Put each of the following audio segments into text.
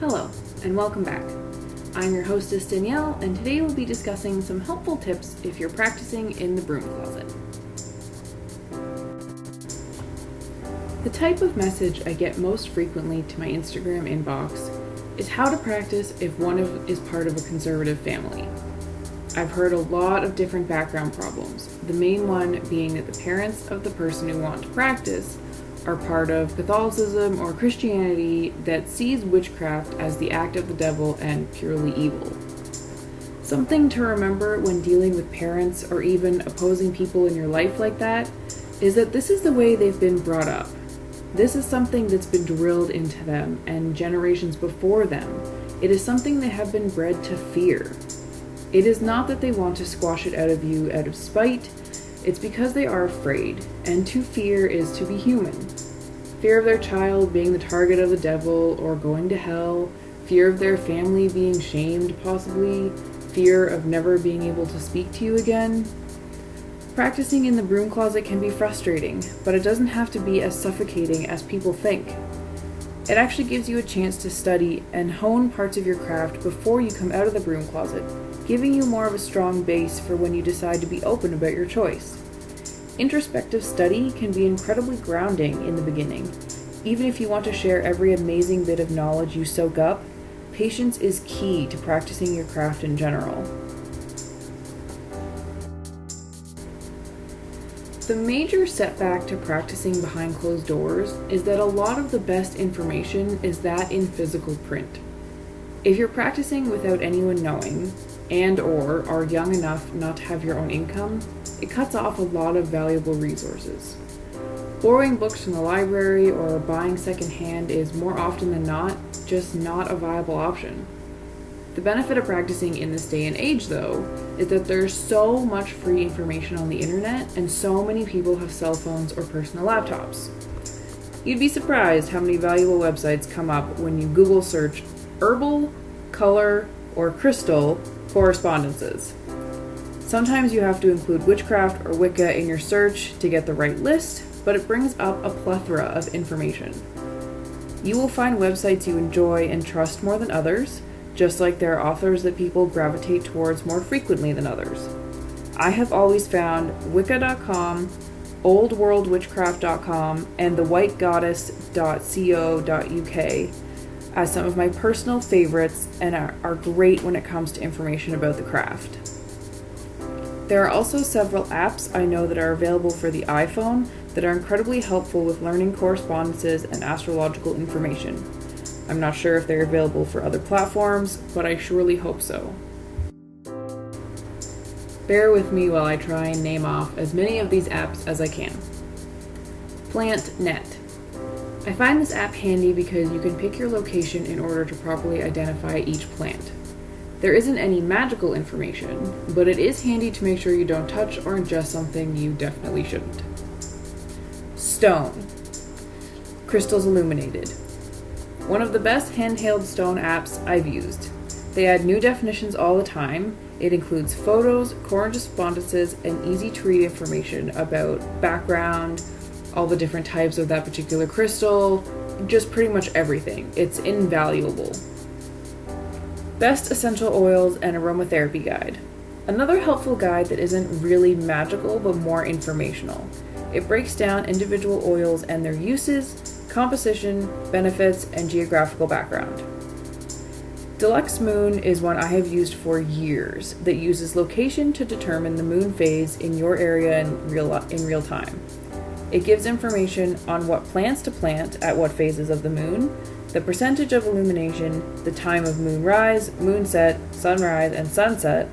Hello, and welcome back. I'm your hostess Danielle, and today we'll be discussing some helpful tips if you're practicing in the broom closet. The type of message I get most frequently to my Instagram inbox is how to practice if one is part of a conservative family. I've heard a lot of different background problems, the main one being that the parents of the person who want to practice are part of Catholicism or Christianity that sees witchcraft as the act of the devil and purely evil. Something to remember when dealing with parents or even opposing people in your life like that is that this is the way they've been brought up. This is something that's been drilled into them and generations before them. It is something they have been bred to fear. It is not that they want to squash it out of you out of spite. It's because they are afraid, and to fear is to be human. Fear of their child being the target of the devil or going to hell, fear of their family being shamed possibly, fear of never being able to speak to you again. Practicing in the broom closet can be frustrating, but it doesn't have to be as suffocating as people think. It actually gives you a chance to study and hone parts of your craft before you come out of the broom closet, giving you more of a strong base for when you decide to be open about your choice. Introspective study can be incredibly grounding in the beginning. Even if you want to share every amazing bit of knowledge you soak up, patience is key to practicing your craft in general. The major setback to practicing behind closed doors is that a lot of the best information is that in physical print. If you're practicing without anyone knowing, and/or are young enough not to have your own income, it cuts off a lot of valuable resources. Borrowing books from the library or buying secondhand is more often than not just not a viable option. The benefit of practicing in this day and age, though, is that there's so much free information on the internet and so many people have cell phones or personal laptops. You'd be surprised how many valuable websites come up when you Google search herbal, color, or crystal correspondences. Sometimes you have to include witchcraft or Wicca in your search to get the right list, but it brings up a plethora of information. You will find websites you enjoy and trust more than others, just like there are authors that people gravitate towards more frequently than others. I have always found Wicca.com, oldworldwitchcraft.com, and thewhitegoddess.co.uk as some of my personal favorites and are great when it comes to information about the craft. There are also several apps I know that are available for the iPhone that are incredibly helpful with learning correspondences and astrological information. I'm not sure if they're available for other platforms, but I surely hope so. Bear with me while I try and name off as many of these apps as I can. PlantNet. I find this app handy because you can pick your location in order to properly identify each plant. There isn't any magical information, but it is handy to make sure you don't touch or ingest something you definitely shouldn't. Stone. Crystals Illuminated. One of the best handheld stone apps I've used. They add new definitions all the time. It includes photos, correspondences, and easy-to-read information about background, all the different types of that particular crystal, just pretty much everything. It's invaluable. Best Essential Oils and Aromatherapy Guide. Another helpful guide that isn't really magical but more informational. It breaks down individual oils and their uses, composition, benefits, and geographical background. Deluxe Moon is one I have used for years that uses location to determine the moon phase in your area in real time. It gives information on what plants to plant at what phases of the moon, the percentage of illumination, the time of moon rise, moon set, sunrise, and sunset,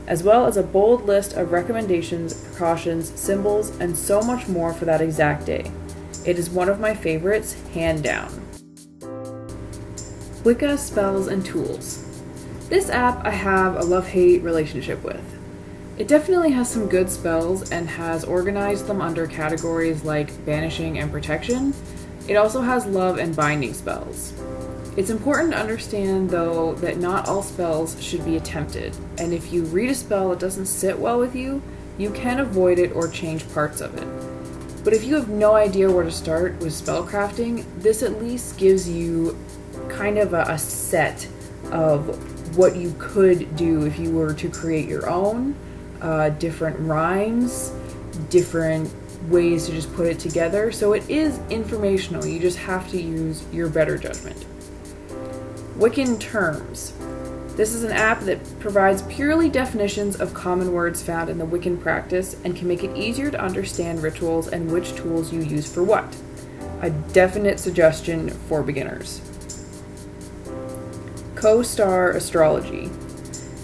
as well as a bold list of recommendations, precautions, symbols, and so much more for that exact day. It is one of my favorites, hand down. Wicca Spells and Tools. This app I have a love-hate relationship with. It definitely has some good spells and has organized them under categories like banishing and protection. It also has love and binding spells. It's important to understand, though, that not all spells should be attempted, and if you read a spell that doesn't sit well with you, you can avoid it or change parts of it. But if you have no idea where to start with spellcrafting, this at least gives you kind of a set of what you could do if you were to create your own, different rhymes, different ways to just put it together. So it is informational. You just have to use your better judgment. Wiccan Terms. This is an app that provides purely definitions of common words found in the Wiccan practice and can make it easier to understand rituals and which tools you use for what. A definite suggestion for beginners. CoStar Astrology.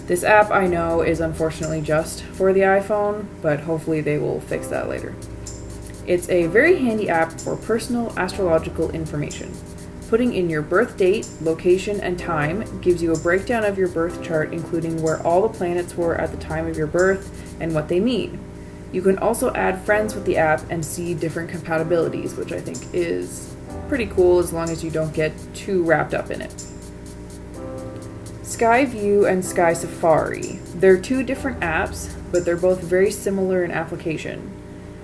This app, I know, is unfortunately just for the iPhone, but hopefully they will fix that later. It's a very handy app for personal astrological information. Putting in your birth date, location, and time gives you a breakdown of your birth chart, including where all the planets were at the time of your birth and what they mean. You can also add friends with the app and see different compatibilities, which I think is pretty cool as long as you don't get too wrapped up in it. Skyview and Sky Safari. They're two different apps, but they're both very similar in application.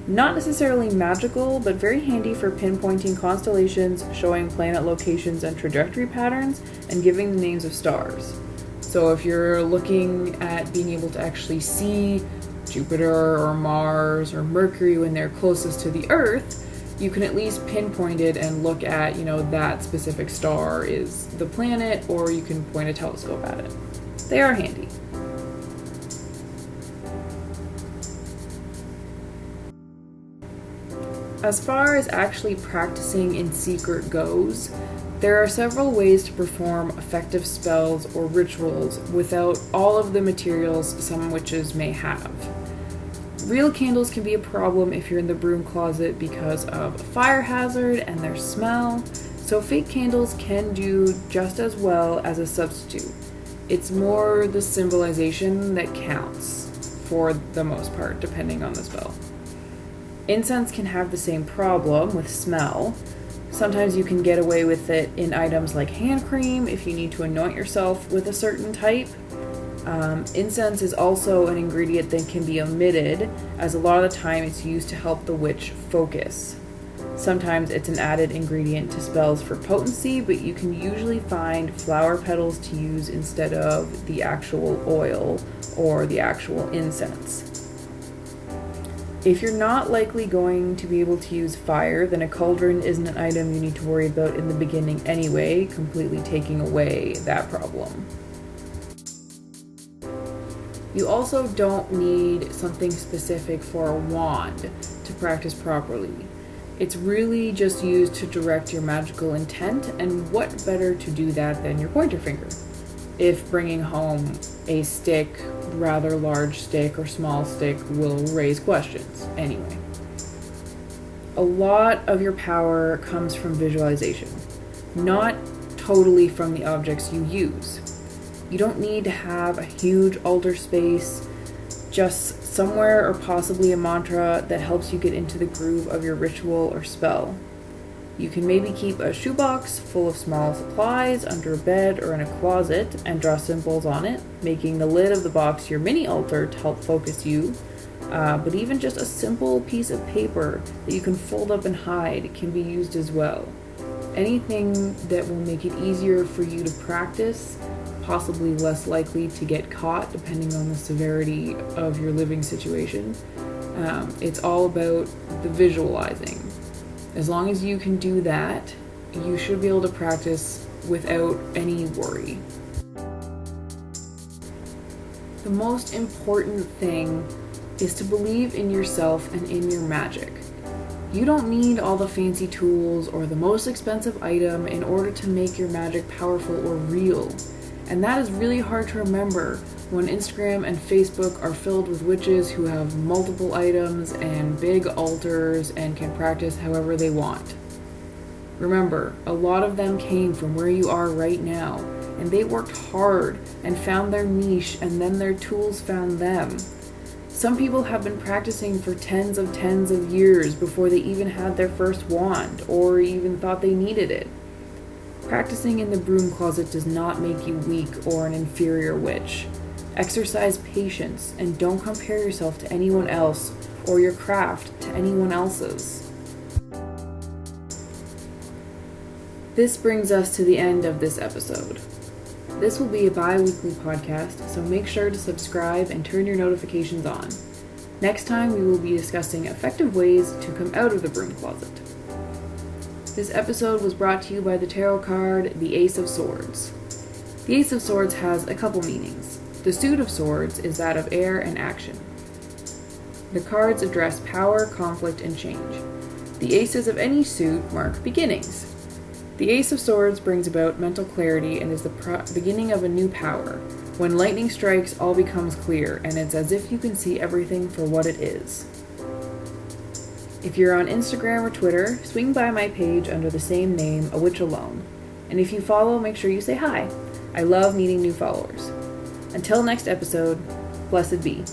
Not necessarily magical, but very handy for pinpointing constellations, showing planet locations and trajectory patterns, and giving the names of stars. So if you're looking at being able to actually see Jupiter or Mars or Mercury when they're closest to the Earth, you can at least pinpoint it and look at, that specific star is the planet, or you can point a telescope at it. They are handy. As far as actually practicing in secret goes, there are several ways to perform effective spells or rituals without all of the materials some witches may have. Real candles can be a problem if you're in the broom closet because of a fire hazard and their smell, so fake candles can do just as well as a substitute. It's more the symbolization that counts for the most part, depending on the spell. Incense can have the same problem with smell. Sometimes you can get away with it in items like hand cream if you need to anoint yourself with a certain type. Incense is also an ingredient that can be omitted, as a lot of the time it's used to help the witch focus. Sometimes it's an added ingredient to spells for potency, but you can usually find flower petals to use instead of the actual oil or the actual incense. If you're not likely going to be able to use fire, then a cauldron isn't an item you need to worry about in the beginning anyway, completely taking away that problem. You also don't need something specific for a wand to practice properly. It's really just used to direct your magical intent, and what better to do that than your pointer finger? If bringing home a stick, rather large stick or small stick, will raise questions anyway. A lot of your power comes from visualization, not totally from the objects you use. You don't need to have a huge altar space, just somewhere or possibly a mantra that helps you get into the groove of your ritual or spell. You can maybe keep a shoebox full of small supplies under a bed or in a closet and draw symbols on it, making the lid of the box your mini altar to help focus you. But even just a simple piece of paper that you can fold up and hide can be used as well. Anything that will make it easier for you to practice, possibly less likely to get caught depending on the severity of your living situation. It's all about the visualizing. As long as you can do that, you should be able to practice without any worry. The most important thing is to believe in yourself and in your magic. You don't need all the fancy tools or the most expensive item in order to make your magic powerful or real. And that is really hard to remember when Instagram and Facebook are filled with witches who have multiple items and big altars and can practice however they want. Remember, a lot of them came from where you are right now, and they worked hard and found their niche, and then their tools found them. Some people have been practicing for tens of years before they even had their first wand or even thought they needed it. Practicing in the broom closet does not make you weak or an inferior witch. Exercise patience and don't compare yourself to anyone else or your craft to anyone else's. This brings us to the end of this episode. This will be a bi-weekly podcast, so make sure to subscribe and turn your notifications on. Next time, we will be discussing effective ways to come out of the broom closet. This episode was brought to you by the tarot card, the Ace of Swords. The Ace of Swords has a couple meanings. The suit of swords is that of air and action. The cards address power, conflict, and change. The aces of any suit mark beginnings. The Ace of Swords brings about mental clarity and is the beginning of a new power. When lightning strikes, all becomes clear, and it's as if you can see everything for what it is. If you're on Instagram or Twitter, swing by my page under the same name, AWitchAlone. And if you follow, make sure you say hi. I love meeting new followers. Until next episode, blessed be.